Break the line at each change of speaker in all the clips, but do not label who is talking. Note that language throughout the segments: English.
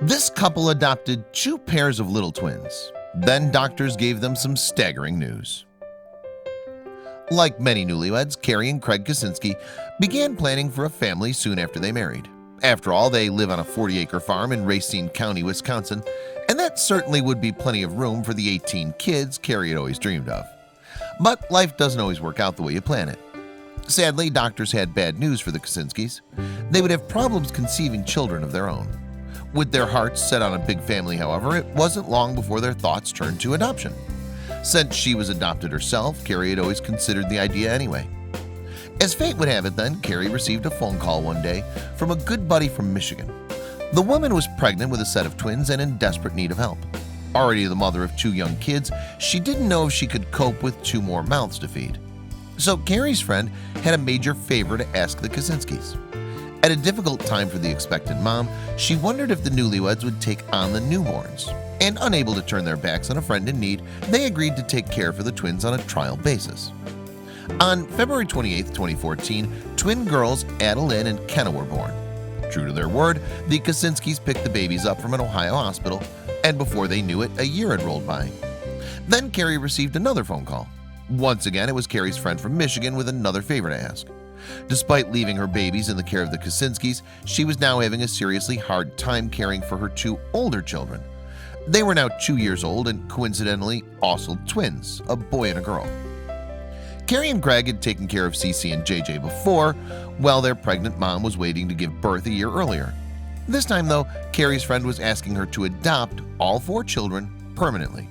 This couple adopted 2 pairs of little twins. Then doctors gave them some staggering news. Like many newlyweds, Carrie and Craig Kosinski began planning for a family soon after they married. After all, they live on a 40-acre farm in Racine County, Wisconsin, and that certainly would be plenty of room for the 18 kids Carrie had always dreamed of. But life doesn't always work out the way you plan it. Sadly, doctors had bad news for the Kosinskis. They would have problems conceiving children of their own. With their hearts set on a big family, however, it wasn't long before their thoughts turned to adoption. Since she was adopted herself, Carrie had always considered the idea anyway. As fate would have it then, Carrie received a phone call one day from a good buddy from Michigan. The woman was pregnant with a set of twins and in desperate need of help. Already the mother of 2 young kids, she didn't know if she could cope with 2 more mouths to feed. So Carrie's friend had a major favor to ask the Kosinskis. At a difficult time for the expectant mom, she wondered if the newlyweds would take on the newborns. And unable to turn their backs on a friend in need, they agreed to take care for the twins on a trial basis. On February 28, 2014, twin girls Adeline and Kenna were born. True to their word, the Kosinskis picked the babies up from an Ohio hospital, and before they knew it, a year had rolled by. Then Carrie received another phone call. Once again, it was Carrie's friend from Michigan with another favor to ask. Despite leaving her babies in the care of the Kosinskis, she was now having a seriously hard time caring for her 2 older children. They were now 2 years old and coincidentally also twins, a boy and a girl. Carrie and Craig had taken care of Cece and JJ before, while their pregnant mom was waiting to give birth a year earlier. This time though, Carrie's friend was asking her to adopt all 4 children permanently.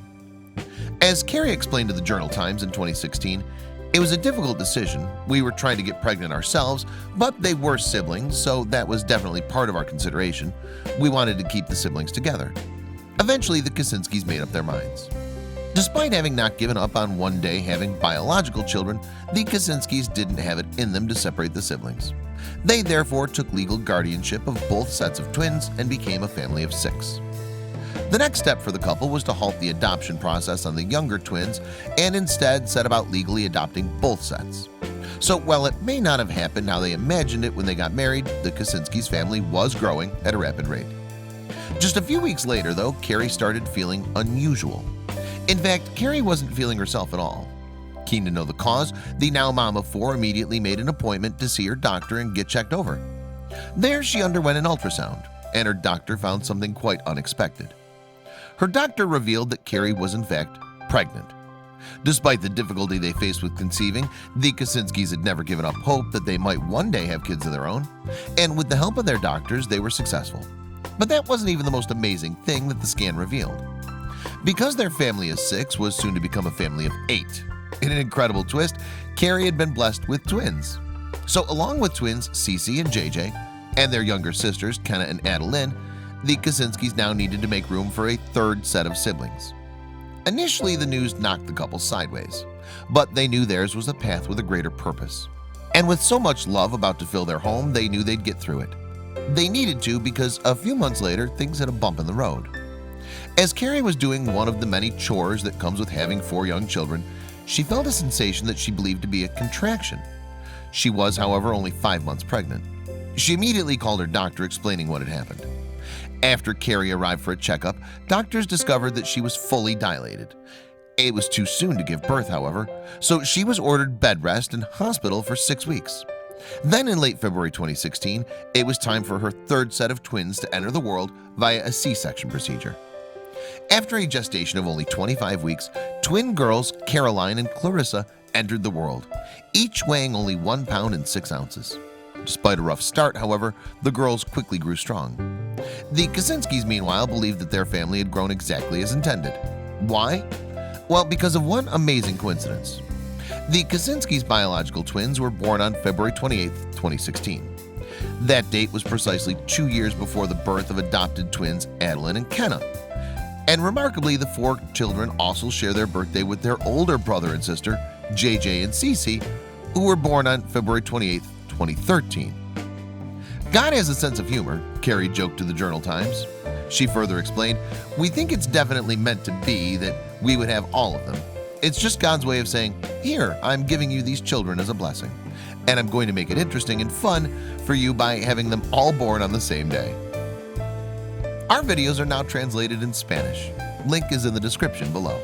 As Carrie explained to the Journal-Times in 2016, it was a difficult decision. We were trying to get pregnant ourselves, but they were siblings, so that was definitely part of our consideration. We wanted to keep the siblings together. Eventually, the Kosinskis made up their minds. Despite having not given up on one day having biological children, the Kosinskis didn't have it in them to separate the siblings. They therefore took legal guardianship of both sets of twins and became a family of 6. The next step for the couple was to halt the adoption process on the younger twins and instead set about legally adopting both sets. So while it may not have happened how they imagined it when they got married, the Kosinskis family was growing at a rapid rate. Just a few weeks later though, Carrie started feeling unusual. In fact, Carrie wasn't feeling herself at all. Keen to know the cause, the now mom of 4 immediately made an appointment to see her doctor and get checked over. There she underwent an ultrasound, and her doctor found something quite unexpected. Her doctor revealed that Carrie was in fact pregnant. Despite the difficulty they faced with conceiving, the Kosinskis had never given up hope that they might one day have kids of their own, and with the help of their doctors, they were successful. But that wasn't even the most amazing thing that the scan revealed. Because their family of 6 was soon to become a family of 8. In an incredible twist, Carrie had been blessed with twins. So along with twins Cece and JJ, and their younger sisters Kenna and Adeline, the Kosinskis now needed to make room for a 3rd set of siblings. Initially, the news knocked the couple sideways, but they knew theirs was a path with a greater purpose. And with so much love about to fill their home, they knew they'd get through it. They needed to because a few months later, things had a bump in the road. As Carrie was doing one of the many chores that comes with having 4 young children, she felt a sensation that she believed to be a contraction. She was, however, only 5 months pregnant. She immediately called her doctor explaining what had happened. After Carrie arrived for a checkup, doctors discovered that she was fully dilated. It was too soon to give birth, however, so she was ordered bed rest and hospital for 6 weeks. Then in late February 2016, it was time for her 3rd set of twins to enter the world via a C-section procedure. After a gestation of only 25 weeks, twin girls Caroline and Clarissa entered the world, each weighing only 1 pound and 6 ounces. Despite a rough start, however, the girls quickly grew strong. The Kosinskis, meanwhile, believed that their family had grown exactly as intended. Why? Well, because of one amazing coincidence. The Kosinskis' biological twins were born on February 28, 2016. That date was precisely 2 years before the birth of adopted twins Adeline and Kenna. And remarkably, the 4 children also share their birthday with their older brother and sister, JJ and Cece, who were born on February 28, 2013. God has a sense of humor, Carrie joked to the Journal-Times. She further explained, "We think it's definitely meant to be that we would have all of them. It's just God's way of saying, here, I'm giving you these children as a blessing. And I'm going to make it interesting and fun for you by having them all born on the same day." Our videos are now translated in Spanish. Link is in the description below.